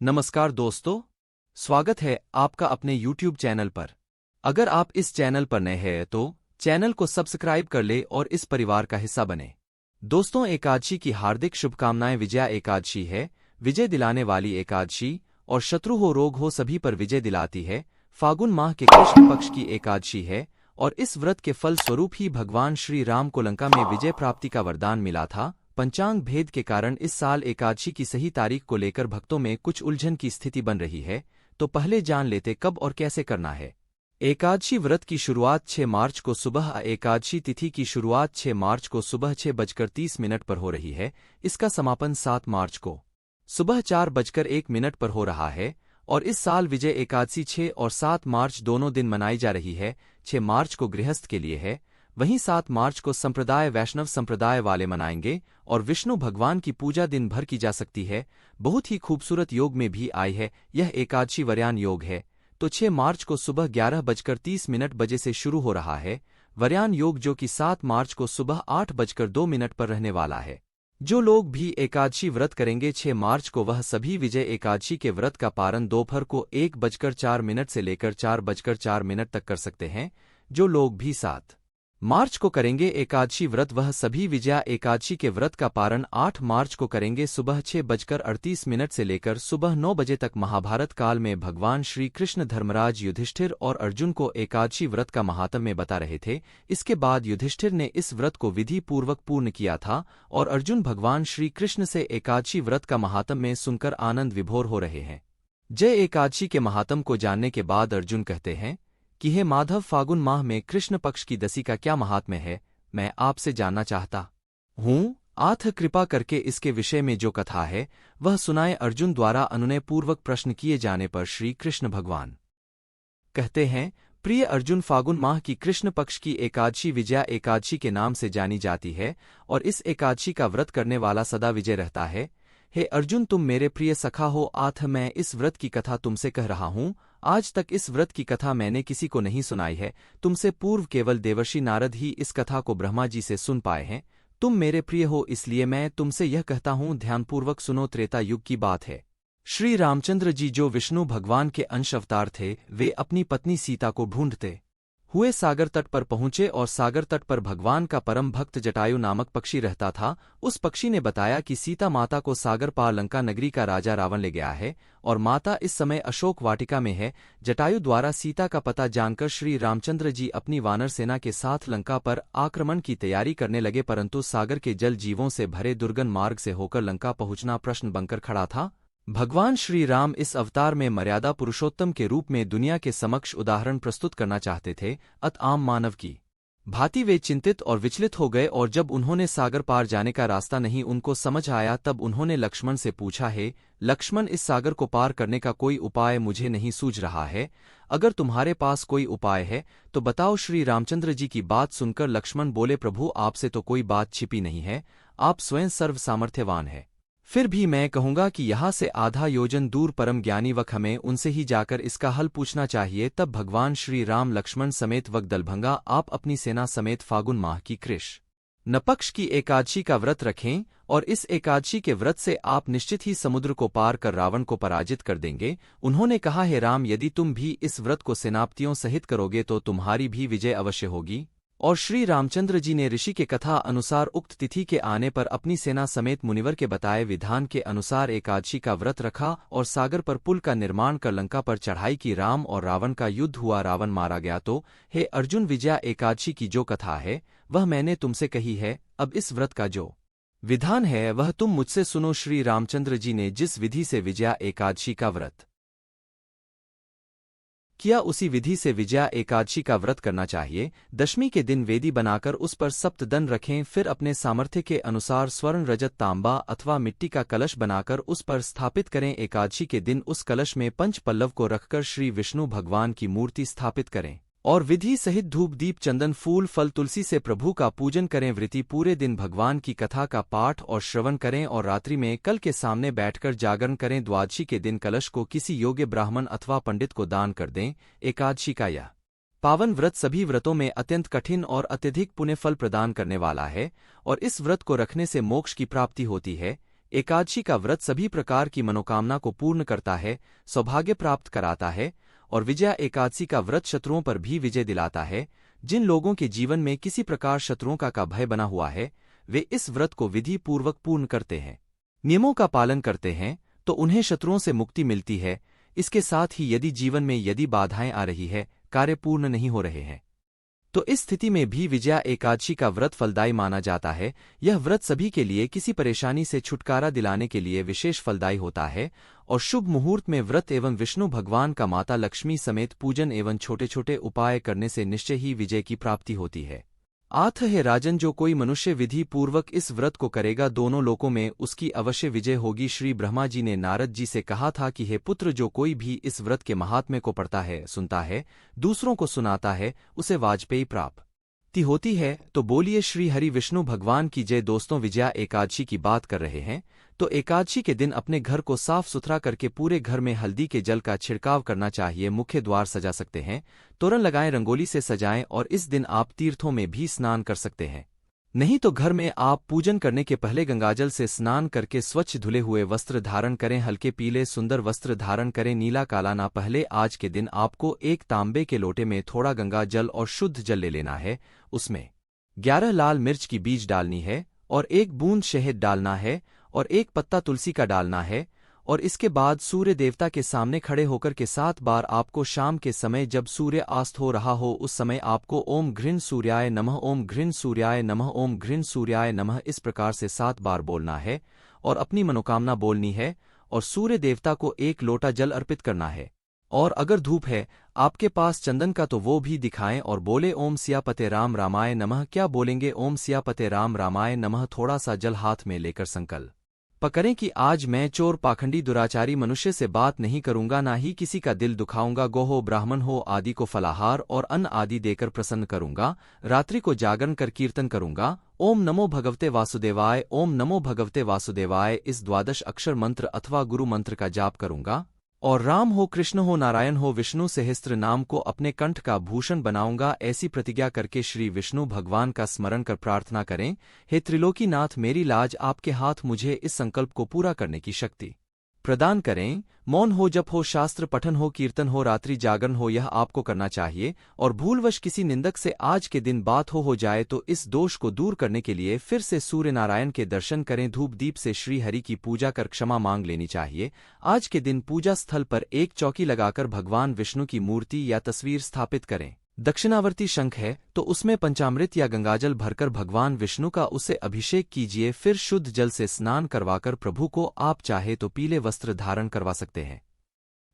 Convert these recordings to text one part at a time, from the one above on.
नमस्कार दोस्तों, स्वागत है आपका अपने YouTube चैनल पर। अगर आप इस चैनल पर नए हैं तो चैनल को सब्सक्राइब कर ले और इस परिवार का हिस्सा बने। दोस्तों, एकादशी की हार्दिक शुभकामनाएं। विजया एकादशी है, विजय दिलाने वाली एकादशी, और शत्रु हो रोग हो सभी पर विजय दिलाती है। फागुन माह के कृष्ण पक्ष की एकादशी है और इस व्रत के फल स्वरूप ही भगवान श्री राम को लंका में विजय प्राप्ति का वरदान मिला था। पंचांग भेद के कारण इस साल एकादशी की सही तारीख को लेकर भक्तों में कुछ उलझन की स्थिति बन रही है, तो पहले जान लेते कब और कैसे करना है। एकादशी व्रत की शुरुआत 6 मार्च को सुबह। एकादशी तिथि की शुरुआत 6 मार्च को सुबह 6:30 पर हो रही है। इसका समापन 7 मार्च को सुबह 4:01 पर हो रहा है और इस साल विजय एकादशी 6 और 7 मार्च दोनों दिन मनाई जा रही है। 6 मार्च को गृहस्थ के लिए है, वहीं 7 मार्च को संप्रदाय वैष्णव संप्रदाय वाले मनाएंगे और विष्णु भगवान की पूजा दिन भर की जा सकती है। बहुत ही खूबसूरत योग में भी आई है। यह एकादशी वर्यान योग है, तो 6 मार्च को सुबह 11:30 बजे से शुरू हो रहा है। वर्यान योग जो कि 7 मार्च को सुबह 8:02 पर रहने वाला है। जो लोग भी एकादशी व्रत करेंगे 6 मार्च को, वह सभी विजय एकादशी के व्रत का पारण दोपहर को 1:04 से लेकर 4:04 तक कर सकते हैं। जो लोग भी 7 मार्च को करेंगे एकादशी व्रत, वह सभी विजया एकादशी के व्रत का पारण 8 मार्च को करेंगे सुबह 6:38 से लेकर सुबह 9 बजे तक। महाभारत काल में भगवान श्री कृष्ण धर्मराज युधिष्ठिर और अर्जुन को एकादशी व्रत का महात्म्य बता रहे थे। इसके बाद युधिष्ठिर ने इस व्रत को विधि पूर्वक पूर्ण किया था और अर्जुन भगवान श्री कृष्ण से एकादशी व्रत का महात्म्य सुनकर आनंद विभोर हो रहे हैं। जय एकादशी के महात्म को जानने के बाद अर्जुन कहते हैं कि हे माधव, फागुन माह में कृष्ण पक्ष की दशी का क्या महात्म्य है, मैं आपसे जानना चाहता हूँ। आथ कृपा करके इसके विषय में जो कथा है वह सुनाए। अर्जुन द्वारा अनुनय पूर्वक प्रश्न किए जाने पर श्री कृष्ण भगवान कहते हैं, प्रिय अर्जुन, फागुन माह की कृष्ण पक्ष की एकादशी विजया एकादशी के नाम से जानी जाती है और इस एकादशी का व्रत करने वाला सदा विजय रहता है। हे अर्जुन, तुम मेरे प्रिय सखा हो। आथ मैं इस व्रत की कथा तुमसे कह रहा हूँ। आज तक इस व्रत की कथा मैंने किसी को नहीं सुनाई है। तुमसे पूर्व केवल देवर्षि नारद ही इस कथा को ब्रह्मा जी से सुन पाए हैं। तुम मेरे प्रिय हो, इसलिए मैं तुमसे यह कहता हूँ, ध्यानपूर्वक सुनो। त्रेता युग की बात है। श्री रामचंद्र जी जो विष्णु भगवान के अंश अवतार थे, वे अपनी पत्नी सीता को ढूंढते हुए सागर तट पर पहुंचे और सागर तट पर भगवान का परम भक्त जटायु नामक पक्षी रहता था। उस पक्षी ने बताया कि सीता माता को सागर पार लंका नगरी का राजा रावण ले गया है और माता इस समय अशोक वाटिका में है। जटायु द्वारा सीता का पता जानकर श्री रामचंद्र जी अपनी वानर सेना के साथ लंका पर आक्रमण की तैयारी करने लगे, परंतु सागर के जल जीवों से भरे दुर्गम मार्ग से होकर लंका पहुंचना प्रश्न बनकर खड़ा था। भगवान श्री राम इस अवतार में मर्यादा पुरुषोत्तम के रूप में दुनिया के समक्ष उदाहरण प्रस्तुत करना चाहते थे। अत आम मानव की भांति वे चिंतित और विचलित हो गए और जब उन्होंने सागर पार जाने का रास्ता नहीं उनको समझ आया, तब उन्होंने लक्ष्मण से पूछा, हे लक्ष्मण, इस सागर को पार करने का कोई उपाय मुझे नहीं सूझ रहा है। अगर तुम्हारे पास कोई उपाय है तो बताओ। श्री रामचंद्र जी की बात सुनकर लक्ष्मण बोले, प्रभु, आपसे तो कोई बात छिपी नहीं है, आप स्वयं सर्व सामर्थ्यवान है। फिर भी मैं कहूंगा कि यहाँ से आधा योजन दूर परम ज्ञानी वक हमें उनसे ही जाकर इसका हल पूछना चाहिए। तब भगवान श्री राम लक्ष्मण समेत वक दलभंगा आप अपनी सेना समेत फागुन माह की कृष्ण पक्ष की एकादशी का व्रत रखें और इस एकादशी के व्रत से आप निश्चित ही समुद्र को पार कर रावण को पराजित कर देंगे। उन्होंने कहा, हे राम, यदि तुम भी इस व्रत को सेनापतियों सहित करोगे तो तुम्हारी भी विजय अवश्य होगी। और श्री रामचंद्र जी ने ऋषि के कथा अनुसार उक्त तिथि के आने पर अपनी सेना समेत मुनिवर के बताए विधान के अनुसार एकादशी का व्रत रखा और सागर पर पुल का निर्माण कर लंका पर चढ़ाई की। राम और रावण का युद्ध हुआ, रावण मारा गया। तो हे अर्जुन, विजया एकादशी की जो कथा है वह मैंने तुमसे कही है। अब इस व्रत का जो विधान है वह तुम मुझसे सुनो। श्री रामचंद्र जी ने जिस विधि से विजया एकादशी का व्रत किया उसी विधि से विजया एकादशी का व्रत करना चाहिए। दशमी के दिन वेदी बनाकर उस पर सप्तदन रखें, फिर अपने सामर्थ्य के अनुसार स्वर्ण, रजत, तांबा अथवा मिट्टी का कलश बनाकर उस पर स्थापित करें। एकादशी के दिन उस कलश में पंच पल्लव को रखकर श्री विष्णु भगवान की मूर्ति स्थापित करें और विधि सहित धूप, दीप, चंदन, फूल, फल, तुलसी से प्रभु का पूजन करें। वृत्ति पूरे दिन भगवान की कथा का पाठ और श्रवण करें और रात्रि में कल के सामने बैठकर जागरण करें। द्वादशी के दिन कलश को किसी योग्य ब्राह्मण अथवा पंडित को दान कर दें। एकादशी का यह पावन व्रत सभी व्रतों में अत्यंत कठिन और अत्यधिक पुण्य फल प्रदान करने वाला है और इस व्रत को रखने से मोक्ष की प्राप्ति होती है। एकादशी का व्रत सभी प्रकार की मनोकामना को पूर्ण करता है, सौभाग्य प्राप्त कराता है और विजया एकादशी का व्रत शत्रुओं पर भी विजय दिलाता है। जिन लोगों के जीवन में किसी प्रकार शत्रुओं का भय बना हुआ है, वे इस व्रत को विधि पूर्वक पूर्ण करते हैं, नियमों का पालन करते हैं, तो उन्हें शत्रुओं से मुक्ति मिलती है। इसके साथ ही यदि जीवन में यदि बाधाएं आ रही है, कार्य पूर्ण नहीं हो रहे हैं, तो इस स्थिति में भी विजया एकादशी का व्रत फलदायी माना जाता है। यह व्रत सभी के लिए किसी परेशानी से छुटकारा दिलाने के लिए विशेष फलदायी होता है और शुभ मुहूर्त में व्रत एवं विष्णु भगवान का माता लक्ष्मी समेत पूजन एवं छोटे छोटे उपाय करने से निश्चय ही विजय की प्राप्ति होती है। आथ है राजन, जो कोई मनुष्य विधि पूर्वक इस व्रत को करेगा, दोनों लोकों में उसकी अवश्य विजय होगी। श्री ब्रह्मा जी ने नारद जी से कहा था कि हे पुत्र, जो कोई भी इस व्रत के महात्म्य को पढ़ता है, सुनता है, दूसरों को सुनाता है, उसे वाजपेयी प्राप्ति होती है। तो बोलिए श्री हरि विष्णु भगवान की जय। दोस्तों, विजया एकादशी की बात कर रहे हैं तो एकादशी के दिन अपने घर को साफ सुथरा करके पूरे घर में हल्दी के जल का छिड़काव करना चाहिए। मुख्य द्वार सजा सकते हैं, तोरण लगाएं, रंगोली से सजाएं और इस दिन आप तीर्थों में भी स्नान कर सकते हैं। नहीं तो घर में आप पूजन करने के पहले गंगाजल से स्नान करके स्वच्छ धुले हुए वस्त्र धारण करें, हल्के पीले सुंदर वस्त्र धारण करें, नीला काला ना। पहले आज के दिन आपको एक तांबे के लोटे में थोड़ा गंगा जल और शुद्ध जल ले लेना है। उसमें 11 लाल मिर्च की बीज डालनी है और 1 बूंद शहद डालना है और 1 पत्ता तुलसी का डालना है। और इसके बाद सूर्य देवता के सामने खड़े होकर के 7 बार आपको शाम के समय जब सूर्य अस्त हो रहा हो, उस समय आपको ओम घृण सूर्याय नमः, ओम घृण सूर्याय नमः, ओम घृण सूर्याय नमः इस प्रकार से 7 बार बोलना है और अपनी मनोकामना बोलनी है और सूर्य देवता को 1 लोटा जल अर्पित करना है। और अगर धूप है आपके पास चंदन का तो वो भी दिखाएं और बोले ओम सियापते राम रामाय नमः। क्या बोलेंगे? ओम सियापते राम रामाय नमः। थोड़ा सा जल हाथ में लेकर संकल्प करें कि आज मैं चोर पाखंडी दुराचारी मनुष्य से बात नहीं करूंगा, ना ही किसी का दिल दुखाऊंगा, गो हो ब्राह्मण हो आदि को फलाहार और अन्न आदि देकर प्रसन्न करूंगा, रात्रि को जागरण कर कीर्तन करूंगा। ओम नमो भगवते वासुदेवाय, ओम नमो भगवते वासुदेवाय इस 12 अक्षर मंत्र अथवा गुरु मंत्र का जाप करूंगा और राम हो, कृष्ण हो, नारायण हो, विष्णु सहस्त्र नाम को अपने कंठ का भूषण बनाऊंगा। ऐसी प्रतिज्ञा करके श्री विष्णु भगवान का स्मरण कर प्रार्थना करें, हे त्रिलोकीनाथ, मेरी लाज आपके हाथ, मुझे इस संकल्प को पूरा करने की शक्ति प्रदान करें। मौन हो, जप हो, शास्त्र पठन हो, कीर्तन हो, रात्रि जागरण हो, यह आपको करना चाहिए। और भूलवश किसी निंदक से आज के दिन बात हो जाए तो इस दोष को दूर करने के लिए फिर से सूर्य नारायण के दर्शन करें, धूप दीप से श्री हरि की पूजा कर क्षमा मांग लेनी चाहिए। आज के दिन पूजा स्थल पर एक चौकी लगाकर भगवान विष्णु की मूर्ति या तस्वीर स्थापित करें। दक्षिणावर्ती शंख है तो उसमें पंचामृत या गंगाजल भरकर भगवान विष्णु का उससे अभिषेक कीजिए। फिर शुद्ध जल से स्नान करवाकर प्रभु को आप चाहे तो पीले वस्त्र धारण करवा सकते हैं।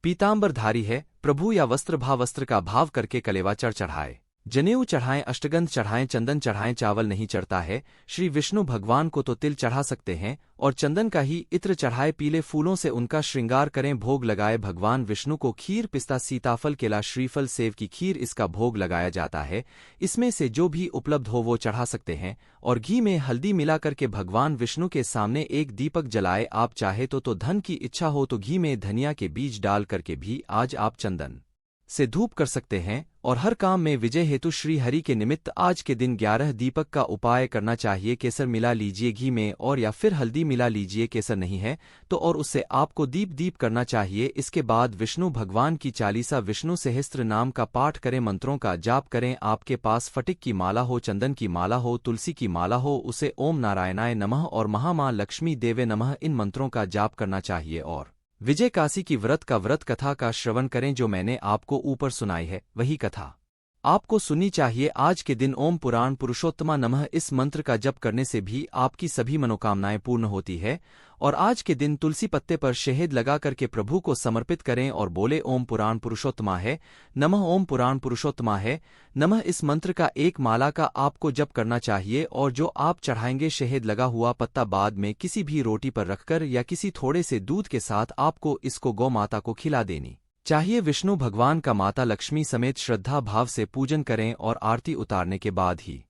पीतांबरधारी है प्रभु या वस्त्र वस्त्र का भाव करके कलेवा चढ़ाए, जनेऊ चढ़ाएं, अष्टगंध चढ़ाएं, चंदन चढ़ाएं। चावल नहीं चढ़ता है श्री विष्णु भगवान को तो तिल चढ़ा सकते हैं और चंदन का ही इत्र चढ़ाए, पीले फूलों से उनका श्रृंगार करें, भोग लगाए भगवान विष्णु को। खीर, पिस्ता, सीताफल, केला, श्रीफल, सेव की खीर इसका भोग लगाया जाता है। इसमें से जो भी उपलब्ध हो वो चढ़ा सकते हैं और घी में हल्दी मिला करके भगवान विष्णु के सामने एक दीपक जलाए। आप चाहे तो धन की इच्छा हो तो घी में धनिया के बीज डाल करके भी आज आप चंदन से धूप कर सकते हैं। और हर काम में विजय हेतु श्री हरि के निमित्त आज के दिन 11 दीपक का उपाय करना चाहिए। केसर मिला लीजिए घी में और या फिर हल्दी मिला लीजिए, केसर नहीं है तो, और उससे आपको दीप करना चाहिए। इसके बाद विष्णु भगवान की चालीसा विष्णु सहस्त्र नाम का पाठ करें, मंत्रों का जाप करें। आपके पास फटिक की माला हो, चंदन की माला हो, तुलसी की माला हो, उसे ओम नारायणाय नमः और महामां लक्ष्मी देवे नमः इन मंत्रों का जाप करना चाहिए। और विजय काशी की व्रत कथा का श्रवण करें, जो मैंने आपको ऊपर सुनाई है वही कथा आपको सुननी चाहिए। आज के दिन ओम पुराण पुरुषोत्तमा नमः इस मंत्र का जप करने से भी आपकी सभी मनोकामनाएं पूर्ण होती है। और आज के दिन तुलसी पत्ते पर शहद लगा करके प्रभु को समर्पित करें और बोले ओम पुराण पुरुषोत्तमा है नमः, ओम पुराण पुरुषोत्तमा है नमः। इस मंत्र का एक माला का आपको जप करना चाहिए और जो आप चढ़ाएंगे शहद लगा हुआ पत्ता बाद में किसी भी रोटी पर रखकर या किसी थोड़े से दूध के साथ आपको इसको गौ माता को खिला देनी चाहिए। विष्णु भगवान का माता लक्ष्मी समेत श्रद्धा भाव से पूजन करें और आरती उतारने के बाद ही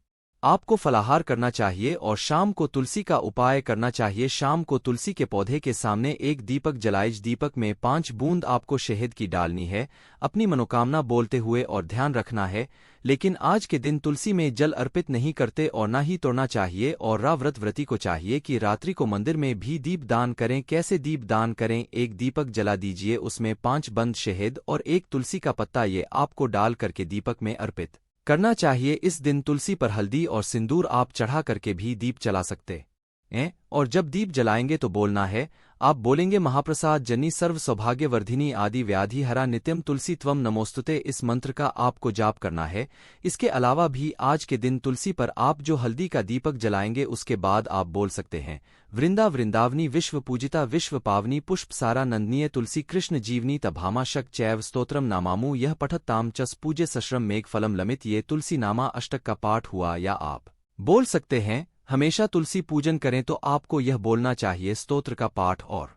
आपको फलाहार करना चाहिए और शाम को तुलसी का उपाय करना चाहिए। शाम को तुलसी के पौधे के सामने एक दीपक जलाइज, दीपक में 5 बूंद आपको शहद की डालनी है, अपनी मनोकामना बोलते हुए और ध्यान रखना है लेकिन आज के दिन तुलसी में जल अर्पित नहीं करते और ना ही तोड़ना चाहिए। और व्रती को चाहिए कि रात्रि को मंदिर में भी दीप दान करें। कैसे दीप दान करें? एक दीपक जला दीजिए, उसमें 5 बंद शहद और एक तुलसी का पत्ता ये आपको डाल करके दीपक में अर्पित करना चाहिए। इस दिन तुलसी पर हल्दी और सिंदूर आप चढ़ा करके भी दीप जला सकते हैं। और जब दीप जलाएंगे तो बोलना है, आप बोलेंगे महाप्रसाद जनी सर्व सौभाग्यवर्धिनी आदि व्याधि हरा नित्यम तुलसी त्वम नमोस्तुते। इस मंत्र का आपको जाप करना है। इसके अलावा भी आज के दिन तुलसी पर आप जो हल्दी का दीपक जलाएंगे उसके बाद आप बोल सकते हैं, वृंदावनी विश्व पूजिता विश्व पावनी पुष्प सारा नंदनीय तुलसी कृष्ण जीवनी तभामा शक चैव स्तोत्रम नामामु यह पठत ताम चस पूज्य सश्रम मेघ फलम लमित। ये तुलसी नामा अष्टक का पाठ हुआ। या आप बोल सकते हैं, हमेशा तुलसी पूजन करें तो आपको यह बोलना चाहिए स्तोत्र का पाठ। और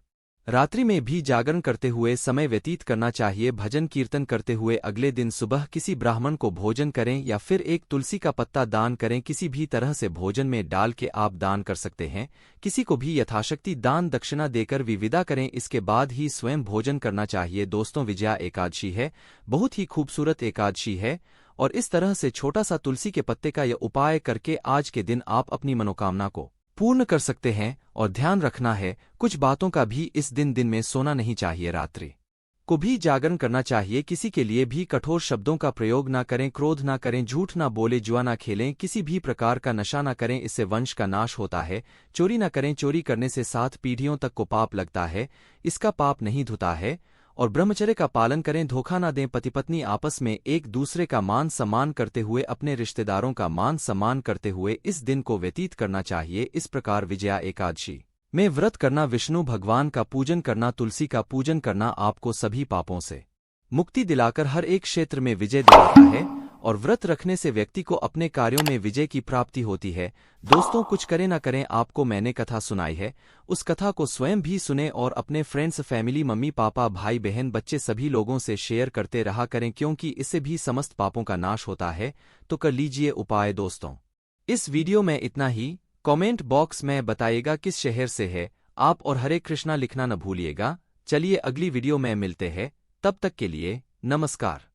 रात्रि में भी जागरण करते हुए समय व्यतीत करना चाहिए, भजन कीर्तन करते हुए। अगले दिन सुबह किसी ब्राह्मण को भोजन करें या फिर एक तुलसी का पत्ता दान करें। किसी भी तरह से भोजन में डाल के आप दान कर सकते हैं। किसी को भी यथाशक्ति दान दक्षिणा देकर विदा करें। इसके बाद ही स्वयं भोजन करना चाहिए। दोस्तों, विजया एकादशी है, बहुत ही खूबसूरत एकादशी है। और इस तरह से छोटा सा तुलसी के पत्ते का यह उपाय करके आज के दिन आप अपनी मनोकामना को पूर्ण कर सकते हैं। और ध्यान रखना है, कुछ बातों का भी इस दिन में सोना नहीं चाहिए, रात्रि को भी जागरण करना चाहिए। किसी के लिए भी कठोर शब्दों का प्रयोग ना करें, क्रोध ना करें, झूठ ना बोले, जुआ ना खेलें, किसी भी प्रकार का नशा ना करें, इससे वंश का नाश होता है। चोरी ना करें, चोरी करने से 7 पीढ़ियों तक को पाप लगता है, इसका पाप नहीं धुता है। और ब्रह्मचर्य का पालन करें, धोखा ना दें। पति पत्नी आपस में एक दूसरे का मान सम्मान करते हुए, अपने रिश्तेदारों का मान सम्मान करते हुए इस दिन को व्यतीत करना चाहिए। इस प्रकार विजया एकादशी में व्रत करना, विष्णु भगवान का पूजन करना, तुलसी का पूजन करना आपको सभी पापों से मुक्ति दिलाकर हर एक क्षेत्र में विजय दिलाता है। और व्रत रखने से व्यक्ति को अपने कार्यों में विजय की प्राप्ति होती है। दोस्तों, कुछ करें ना करें, आपको मैंने कथा सुनाई है, उस कथा को स्वयं भी सुने और अपने फ्रेंड्स, फैमिली, मम्मी पापा, भाई बहन, बच्चे सभी लोगों से शेयर करते रहा करें, क्योंकि इससे भी समस्त पापों का नाश होता है। तो कर लीजिए उपाय। दोस्तों, इस वीडियो में इतना ही। कमेंट बॉक्स में बताइएगा किस शहर से है आप, और हरे कृष्णा लिखना न भूलिएगा। चलिए अगली वीडियो में मिलते हैं, तब तक के लिए नमस्कार।